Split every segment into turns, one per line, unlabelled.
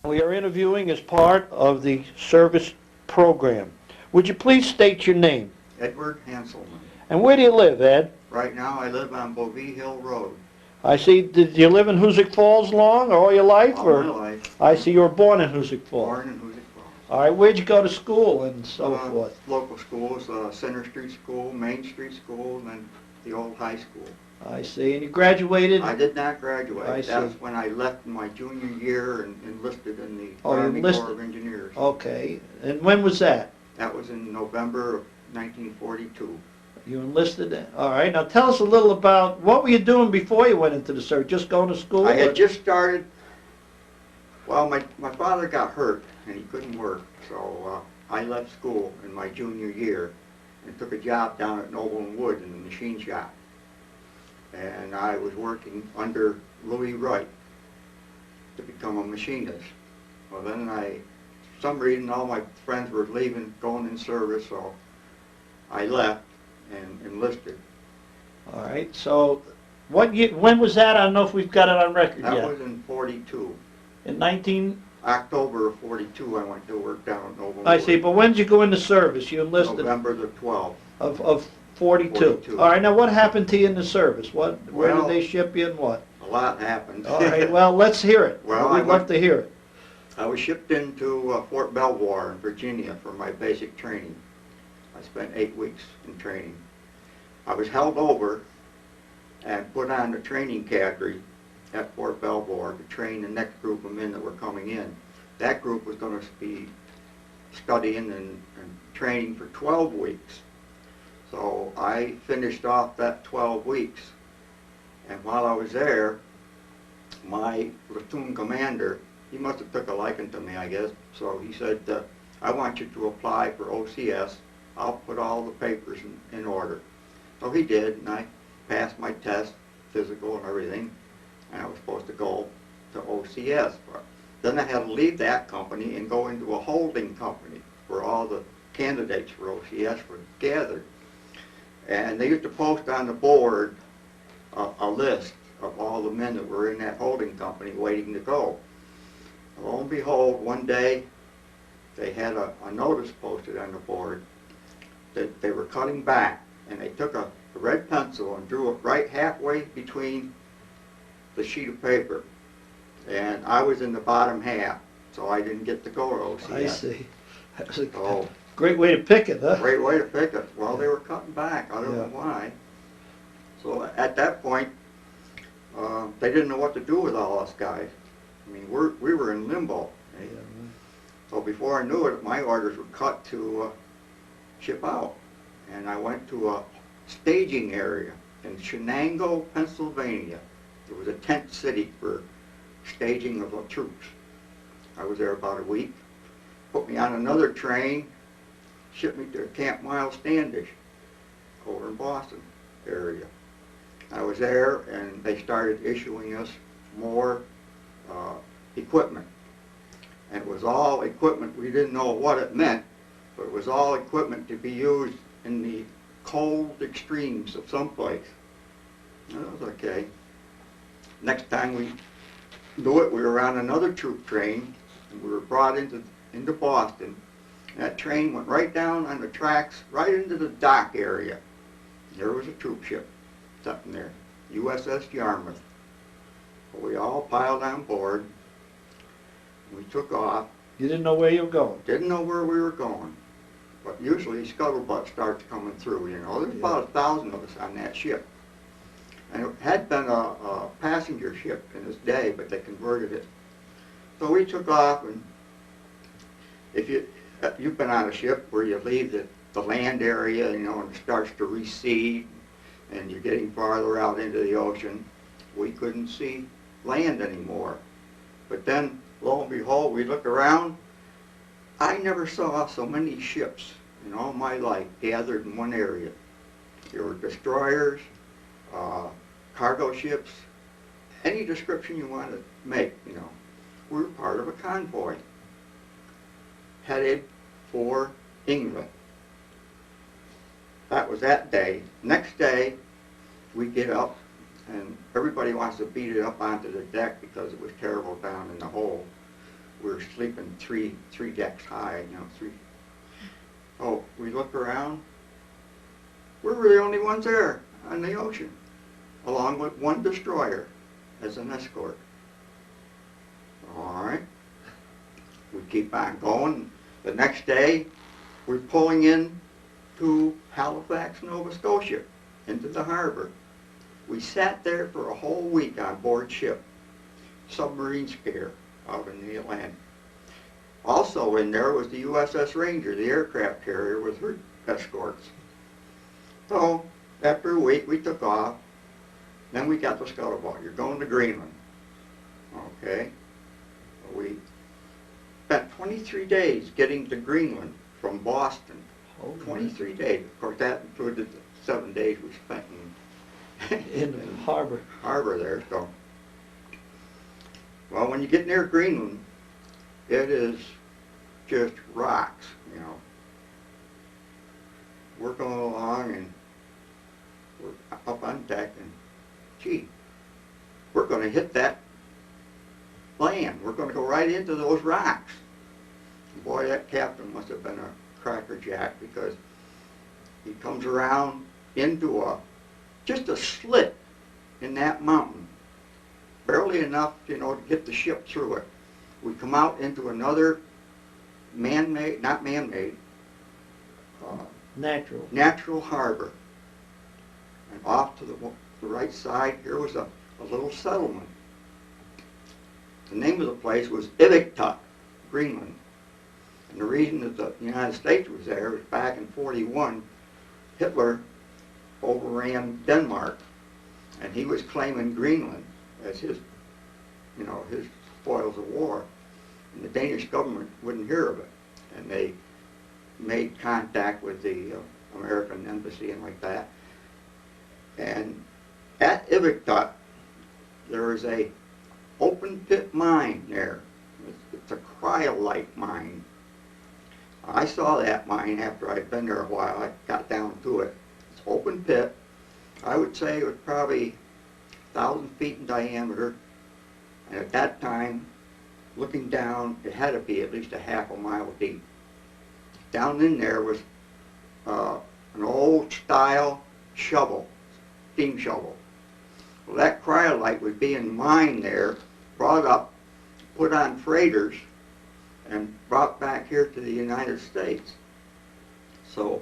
We are interviewing as part of the service program. Would you please state your name?
Edward Hanselman.
And where do you live, Ed?
Right now I live on Bovee Hill Road.
I see, did you live in Hoosick Falls long, or all your life?
All
or?
my life.
I see you were born in Hoosick Falls.
Born in Hoosick Falls.
All right, where'd you go to school and so forth?
Local schools, Center Street School, Main Street School, and then the old high school.
I see, and you graduated?
I did not graduate.
I see.
That was when I left in my junior year and enlisted in the
Oh, you
Army
enlisted.
Corps of Engineers.
Okay, and when was that?
That was in November of 1942.
You enlisted? All right, now tell us a little about, what were you doing before you went into the service? Just going to school?
I
or?
had just started, well, my father got hurt and he couldn't work, so I left school in my junior year and took a job down at Noble and Wood in the machine shop. And I was working under Louis Wright to become a machinist. Well, then for some reason, all my friends were leaving, going in service, so I left and enlisted.
All right, so what year, when was that? I don't know if we've got it on record
That
yet.
was in 42.
In 19...
October of 42, I went to work down at Noble and
I
Wood.
see, but when did you go into service? You enlisted
November the 12th.
of 42.
42.
All right, now what happened to you in the service? Where
Well,
did they ship you and what?
A lot happened.
All right, well, let's hear it.
Well,
We'd love to hear it.
I was shipped into Fort Belvoir in Virginia for my basic training. I spent 8 weeks in training. I was held over and put on the training cadre at Fort Belvoir to train the next group of men that were coming in. That group was going to be studying and training for 12 weeks. So I finished off that 12 weeks. And while I was there, my platoon commander, he must have took a liking to me, I guess. So he said, I want you to apply for OCS. I'll put all the papers in order. So he did, and I passed my test, physical and everything, and I was supposed to go to OCS. But then I had to leave that company and go into a holding company where all the candidates for OCS were gathered. And they used to post on the board a list of all the men that were in that holding company waiting to go. Lo and behold, one day they had a notice posted on the board that they were cutting back, and they took a red pencil and drew it right halfway between the sheet of paper. And I was in the bottom half, so I didn't get to go to OCS.
I see. That was a
So,
great way to pick it, huh?
great way to pick it. Well, they were cutting back. I don't know why. So at that point, they didn't know what to do with all us guys. I mean, we were in limbo.
Yeah.
So before I knew it, my orders were cut to ship out. And I went to a staging area in Shenango, Pennsylvania. It was a tent city for staging of the troops. I was there about a week. Put me on another train, shipped me to Camp Miles Standish over in Boston area. I was there and they started issuing us more equipment. And it was all equipment, we didn't know what it meant, but it was all equipment to be used in the cold extremes of someplace. That was okay. Next time we knew it, we were on another troop train, and we were brought into Boston. And that train went right down on the tracks, right into the dock area. There was a troop ship sitting there, USS Yarmouth. We all piled on board. We took off.
You didn't know where you were going?
Didn't know where we were going. But usually scuttlebutt starts coming through, you know. There's about 1,000 of us on that ship. And it had been a passenger ship in its day, but they converted it. So we took off, and if you've been on a ship where you leave the land area, you know, and it starts to recede, and you're getting farther out into the ocean, we couldn't see land anymore. But then, lo and behold, we look around. I never saw so many ships in all my life gathered in one area. There were destroyers, cargo ships, any description you want to make, you know. We were part of a convoy headed for England. That was that day. Next day, we get up, and everybody wants to beat it up onto the deck because it was terrible down in the hole. we were sleeping three decks high, you know, three. Oh, we look around. We were the only ones there on the ocean, along with one destroyer as an escort. All right. We keep on going. The next day, we're pulling in to Halifax, Nova Scotia, into the harbor. We sat there for a whole week on board ship, submarine scare out in the Atlantic. Also in there was the USS Ranger, the aircraft carrier with her escorts. So after a week we took off. Then we got the scuttlebutt. You're going to Greenland. Okay. We spent 23 days getting to Greenland from Boston. 23 days. Of course that included the 7 days we spent
in the harbor.
Harbor there. So, well, when you get near Greenland, it is just rocks, you know. We're going along and we're up on deck and, gee, we're going to hit that land. We're going to go right into those rocks. Boy, that captain must have been a crackerjack, because he comes around into just a slit in that mountain, barely enough, you know, to get the ship through it. We come out into another man-made, not man-made, natural harbor. And off to the right side, here was a little settlement. The name of the place was Inducted, Greenland. And the reason that the United States was there was back in '41, Hitler overran Denmark, and he was claiming Greenland as his, you know, his spoils of war. And the Danish government wouldn't hear of it, and they made contact with the American embassy and like that. And at Inducted, there is a open pit mine there. It's a cryolite mine. I saw that mine after I'd been there a while. I got down to it. It's open pit. I would say it was probably 1,000 feet in diameter. And at that time, looking down, it had to be at least a half a mile deep. Down in there was an old style shovel, steam shovel. Well, that cryolite was being mined there, brought up, put on freighters, and brought back here to the United States. So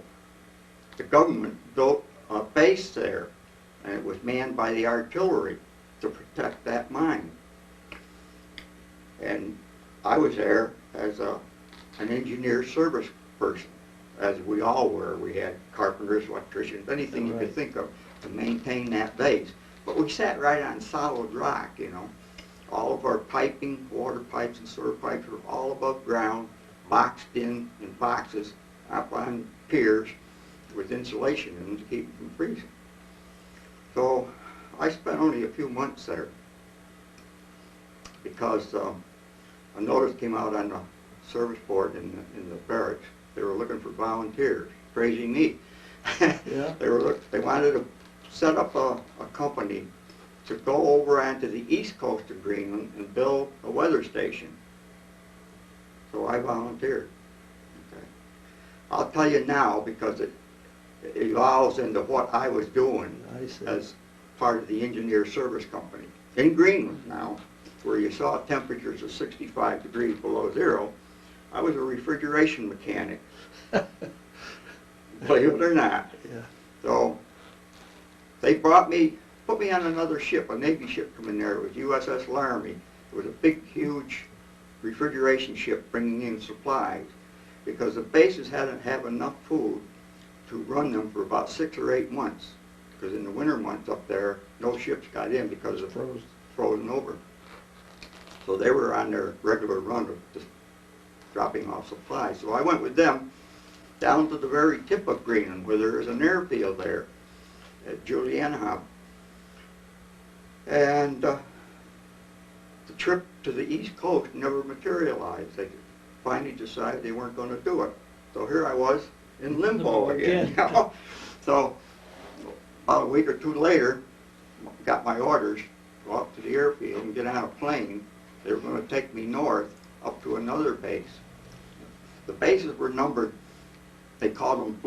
the government built a base there, and it was manned by the artillery to protect that mine. And I was there as an engineer service person, as we all were. We had carpenters, electricians, anything you could think of to maintain that base. But we sat right on solid rock, you know. All of our piping, water pipes and sewer pipes were all above ground, boxed in boxes up on piers with insulation in them to keep them from freezing. So I spent only a few months there because a notice came out on the service board in the barracks. They were looking for volunteers, crazy me.
Yeah.
They wanted to set up a company to go over onto the east coast of Greenland and build a weather station. So I volunteered. Okay. I'll tell you now, because it evolves into what I was doing as part of the engineer service company. In Greenland now, where you saw temperatures of 65 degrees below zero, I was a refrigeration mechanic. Believe it or not.
Yeah.
So they put me on another ship, a Navy ship coming there. It was USS Laramie. It was a big, huge refrigeration ship bringing in supplies, because the bases hadn't have enough food to run them for about 6 or 8 months. Because in the winter months up there, no ships got in because of frozen over. So they were on their regular run of just dropping off supplies. So I went with them down to the very tip of Greenland, where there is an airfield there at Julianeham. And the trip to the East Coast never materialized. They finally decided they weren't going to do it. So here I was in limbo again. You know? So about a week or two later, got my orders to go up to the airfield and get on a plane. They were going to take me north up to another base. The bases were numbered, they called them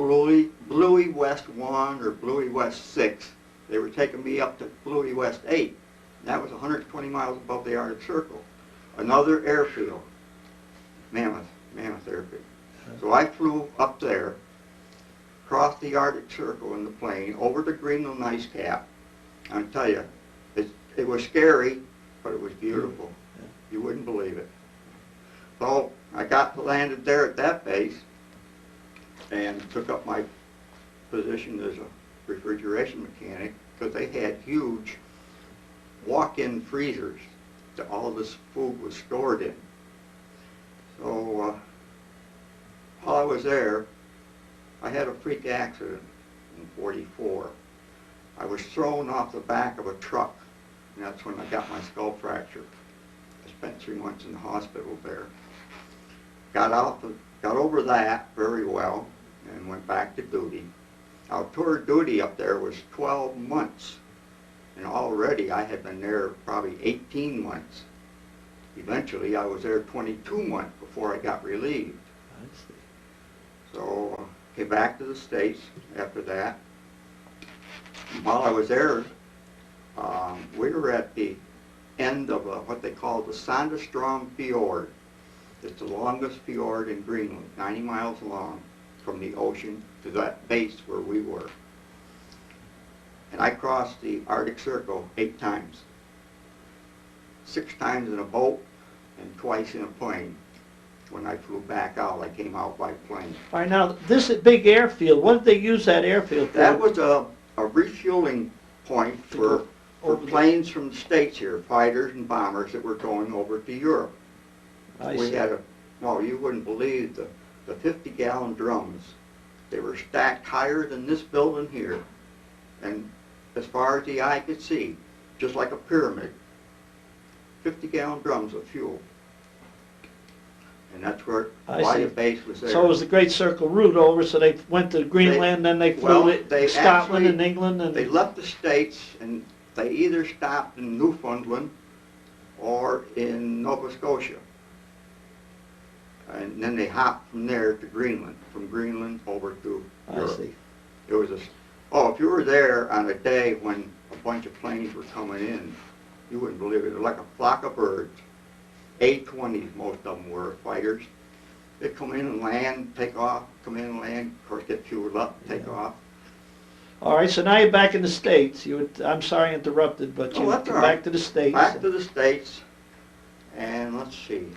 Bluey West 1 or Bluey West 6. They were taking me up to Bluey West 8. And that was 120 miles above the Arctic Circle. Another airfield, Mammoth Airfield. So I flew up there, crossed the Arctic Circle in the plane, over the Greenland ice cap. I'll tell you, it was scary, but it was beautiful. You wouldn't believe it. So I landed there at that base and took up my position as a refrigeration mechanic because they had huge walk-in freezers that all this food was stored in. So while I was there, I had a freak accident in '44. I was thrown off the back of a truck, and that's when I got my skull fracture. I spent 3 months in the hospital there. Got over that very well and went back to duty. Our tour duty up there was 12 months, and already I had been there probably 18 months. Eventually I was there 22 months before I got relieved.
I see.
So came back to the States after that. While I was there, we were at the end of what they call the Sandestrom Fjord. It's the longest fjord in Greenland, 90 miles long, from the ocean to that base where we were. And I crossed the Arctic Circle 8 times. 6 times in a boat and twice in a plane. When I flew back out, I came out by plane.
All right, now, this big airfield, what did they use that airfield for?
That was a refueling point for planes from the States here, fighters and bombers that were going over to Europe. We had well, you wouldn't believe the 50-gallon drums. They were stacked higher than this building here. And as far as the eye could see, just like a pyramid, 50-gallon drums of fuel. And that's why the base was there.
So it was the Great Circle route over, so they went to Greenland, then they flew to Scotland and England. And
they left the States, and they either stopped in Newfoundland or in Nova Scotia. And then they hopped from there to Greenland, from Greenland over to Europe.
I see.
It was if you were there on a day when a bunch of planes were coming in, you wouldn't believe it. It was like a flock of birds. A-20s, most of them were fighters. They'd come in and land, take off, come in and land, of course get fueled up, take off.
All right, so now you're back in the States. I'm sorry I interrupted, but you
that's
come
all
back
right.
to the States.
Back to the States, and let's see.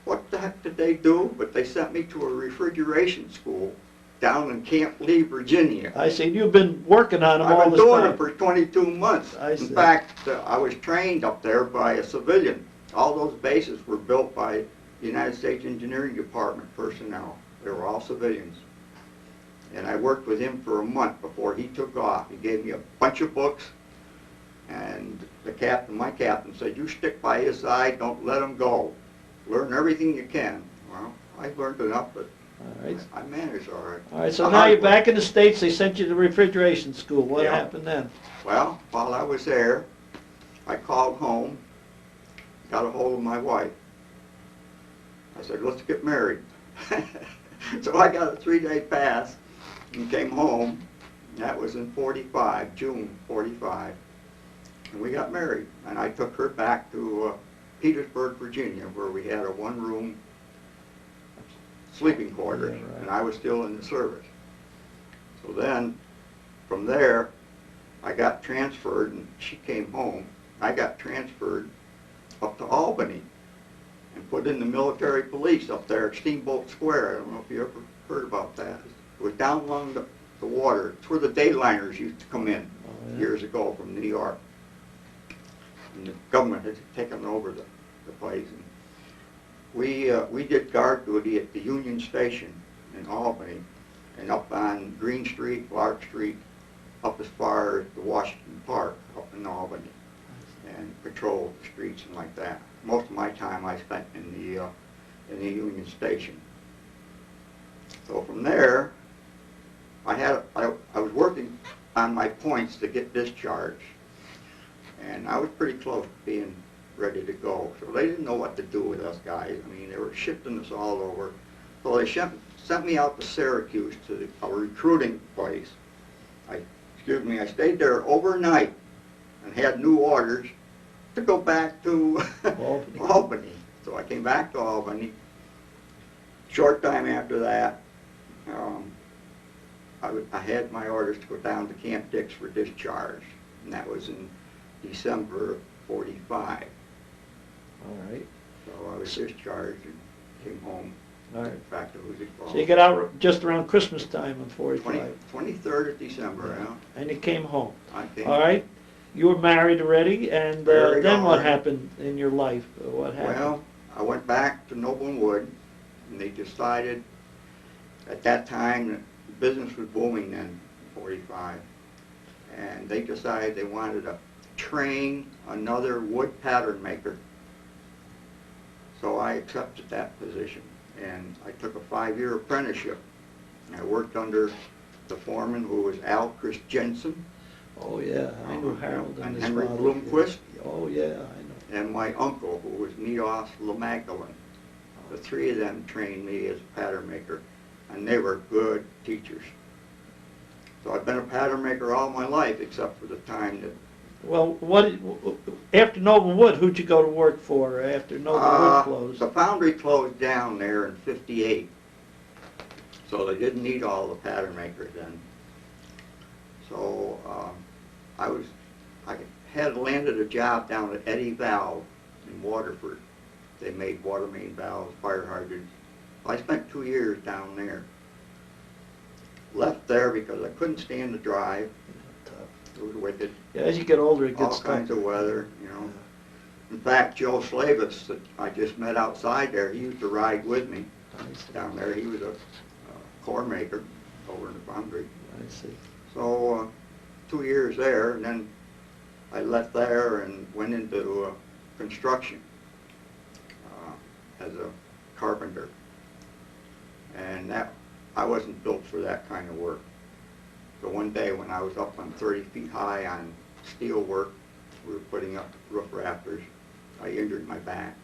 What the heck did they do? But they sent me to a refrigeration school down in Camp Lee, Virginia.
I see. You've been working on them all
I've
this
been doing
time.
it for 22 months.
I see.
In fact, I was trained up there by a civilian. All those bases were built by the United States Engineering Department personnel. They were all civilians. And I worked with him for a month before he took off. He gave me a bunch of books, and my captain said, you stick by his side, don't let him go. Learn everything you can. Well, I learned enough, but
All right.
I managed all right.
All right, so now you're back in the States. They sent you to refrigeration school. What happened then?
Well, while I was there, I called home, got a hold of my wife. I said, let's get married. So I got a 3-day pass and came home. That was in '45, June '45. And we got married. And I took her back to Petersburg, Virginia, where we had a 1-room sleeping quarters,
Yeah, right.
and I was still in the service. So then, from there, I got transferred, and she came home. I got transferred up to Albany and put in the military police up there at Steamboat Square. I don't know if you ever heard about that. It was down along the water. It's where the dayliners used to come in years ago from New York. And the government had taken over the place. And we did guard duty at the Union Station in Albany and up on Green Street, Clark Street, up as far as the Washington Park up in Albany, and patrolled the streets and like that. Most of my time I spent in the Union Station. So from there, I was working on my points to get discharged, and I was pretty close to being ready to go. So they didn't know what to do with us guys. I mean, they were shifting us all over. So they sent me out to Syracuse to a recruiting place. I stayed there overnight and had new orders to go back to
Albany.
Albany. So I came back to Albany. Short time after that, I had my orders to go down to Camp Dix for discharge, and that was in December of '45.
All right.
So I was discharged and came home.
All right.
Back to Hoosick Falls.
So you got out just around Christmas time in 45.
23rd of December, yeah.
And you came home.
I came.
All right. You were married already, and
Married
then what
already.
happened in your life? What happened?
Well, I went back to Noble and Wood, and they decided at that time that business was booming then, in 45, and they decided they wanted to train another wood pattern maker. So I accepted that position, and I took a 5-year apprenticeship. And I worked under the foreman, who was Al Christensen,
Oh yeah, I knew Harold and his
Henry
father.
Bloomquist,
Oh yeah, I know.
and my uncle, who was Meadows LeMagdalene. The three of them trained me as a pattern maker, and they were good teachers. So I've been a pattern maker all my life, except for the time that...
Well, after Noble Wood, who'd you go to work for after Noble Wood closed?
The foundry closed down there in '58, so they didn't need all the pattern makers then. So I had landed a job down at Eddie Valve in Waterford. They made water main valves, fire hydrants. I spent 2 years down there. Left there because I couldn't stand the drive. It was wicked.
Yeah, as you get older, it
All
gets
kinds
tough.
of weather, you know. In fact, Joe Slavis, that I just met outside there, he used to ride with me
I see.
down there. He was a core maker over in the foundry.
I see.
So 2 years there, and then I left there and went into construction as a carpenter. And that, I wasn't built for that kind of work. So one day when I was up on 30 feet high on steel work, we were putting up roof rafters, I injured my back.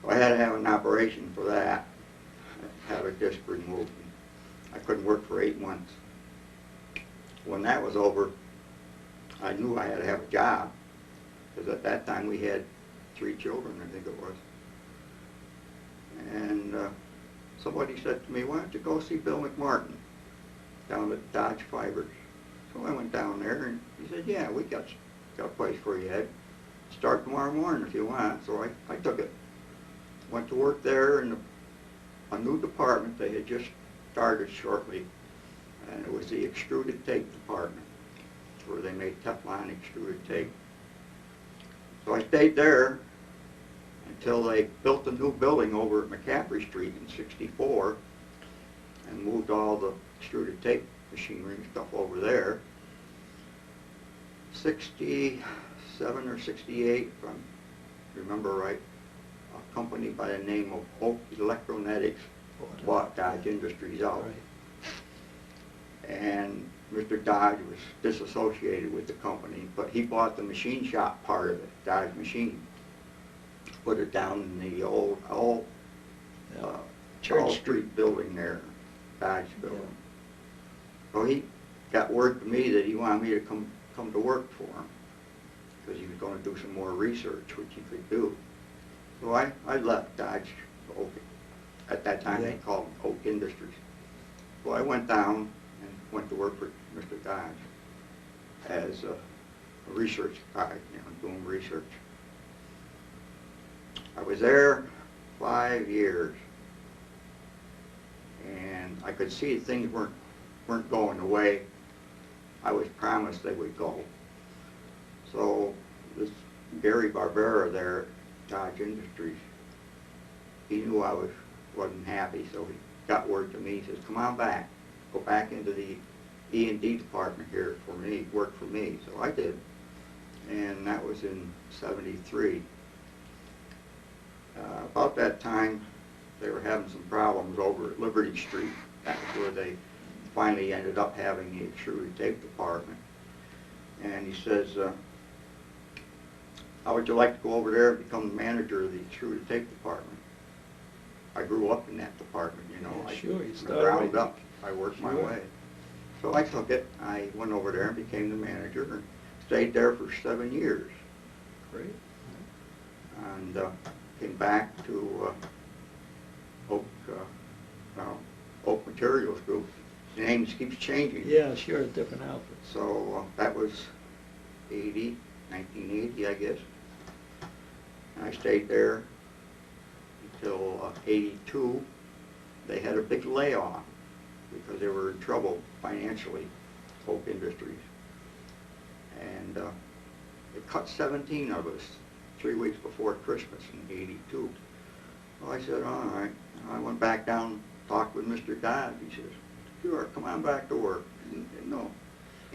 So I had to have an operation for that. I had a disc removed. I couldn't work for 8 months. When that was over, I knew I had to have a job, because at that time we had 3 children, I think it was. And somebody said to me, why don't you go see Bill McMartin down at Dodge Fibers? So I went down there, and he said, yeah, we got a place for you, Ed. Start tomorrow morning if you want. So I took it. Went to work there in a new department they had just started shortly, and it was the extruded tape department, where they made Teflon extruded tape. So I stayed there until they built a new building over at McCaffrey Street in '64 and moved all the extruded tape machinery and stuff over there. 67 or 68, if I remember right, a company by the name of Oak Electronetics bought Dodge Industries out.
Right.
And Mr. Dodge was disassociated with the company, but he bought the machine shop part of it, Dodge Machine. Put it down in the old Church Street building there, Dodge building. Yeah. So he got word to me that he wanted me to come to work for him, because he was going to do some more research, which he could do. So I left Dodge Oak. At that time they called them Oak Industries. So I went down and went to work for Mr. Dodge as a research guy, doing research. I was there 5 years, and I could see things weren't going the way I was promised they would go. So this Gary Barbera there at Dodge Industries, he knew I wasn't happy, so he got word to me. He says, come on back, go back into the E&D department here for me, work for me. So I did, and that was in '73. About that time, they were having some problems over at Liberty Street. That's where they finally ended up having the extruded tape department. And he says, how would you like to go over there and become the manager of the extruded tape department? I grew up in that department, you know.
Yeah,
I,
sure, you
from the
started
ground
right-
up, I worked my
Sure.
way. So I took it. I went over there and became the manager and stayed there for 7 years.
Great.
And came back to Oak Materials Group. The name just keeps changing.
Yeah, sure, different outfits.
So that was 1980, I guess. And I stayed there until 82. They had a big layoff because they were in trouble financially, Oak Industries. And they cut 17 of us 3 weeks before Christmas in 82. Well, I said, all right. I went back down, talked with Mr. Dodd. He says, sure, come on back to work. No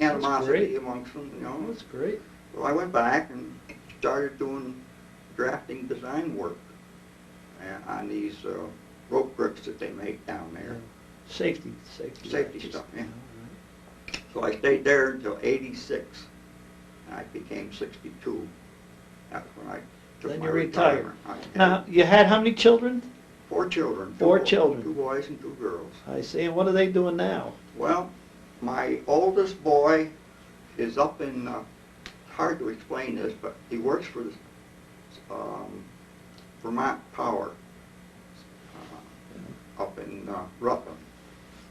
animosity amongst them, you know.
That's great.
So I went back and started doing drafting design work on these rope grips that they make down there.
Safety
Safety stuff, yeah.
All right.
So I stayed there until 86. And I became 62. That's when I took
Then
my
you retired.
retirement. I had
Now, you had how many children?
4 children.
4 children.
2 boys and 2 girls.
I see. And what are they doing now?
Well, my oldest boy is up in, hard to explain this, but he works for the Vermont Power up in Rutland.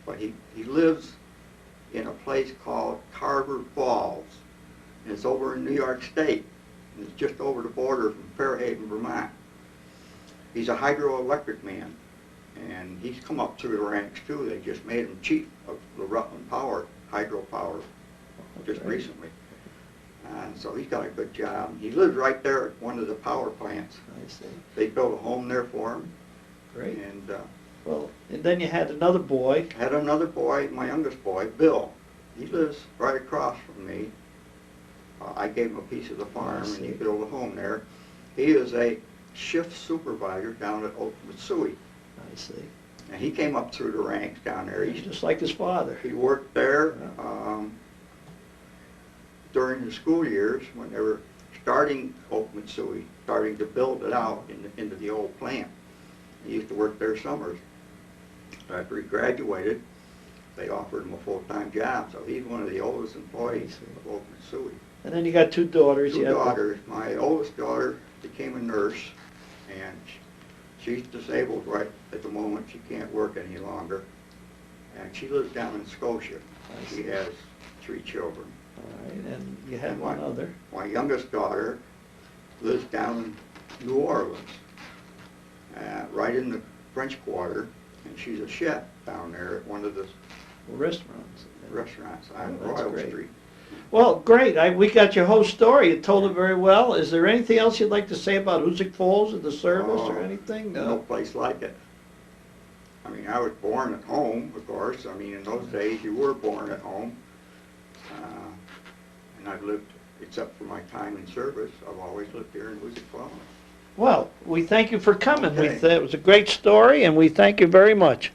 But he lives in a place called Carver Falls, and it's over in New York State. And it's just over the border from Fairhaven, Vermont. He's a hydroelectric man, and he's come up through the ranks too. They just made him chief of the Rutland Power, hydropower, just
Great.
recently. And so he's got a good job. He lives right there at one of the power plants.
I see.
They built a home there for him.
Great.
And
Well, and then you had another boy.
had another boy, my youngest boy, Bill. He lives right across from me. I gave him a piece of the farm, and he built a home there. He is a shift supervisor down at Oak Mitsui.
I see.
And he came up through the ranks down there.
He's just like his father.
He worked there during the school years when they were starting Oak Mitsui, starting to build it out into the old plant. He used to work there summers. After he graduated, they offered him a full-time job, so he's one of the oldest employees of Oak Mitsui.
And then you got 2 daughters.
2
You have
daughters. My oldest daughter became a nurse, and she's disabled right at the moment. She can't work any longer. And she lives down in Scotia. She has 3 children.
All right, and you had
And
one other.
My youngest daughter lives down in New Orleans, right in the French Quarter, and she's a chef down there at one of the
Restaurants.
restaurants on
Oh, that's
Royal
great.
Street.
Well, great. We got your whole story. You told it very well. Is there anything else you'd like to say about Hoosick Falls or the service or anything?
No place like it. I mean, I was born at home, of course. I mean, in those days, you were born at home. And I've lived, except for my time in service, I've always lived here in Hoosick Falls.
Well, we thank you for coming.
Okay.
It was a great story, and we thank you very much.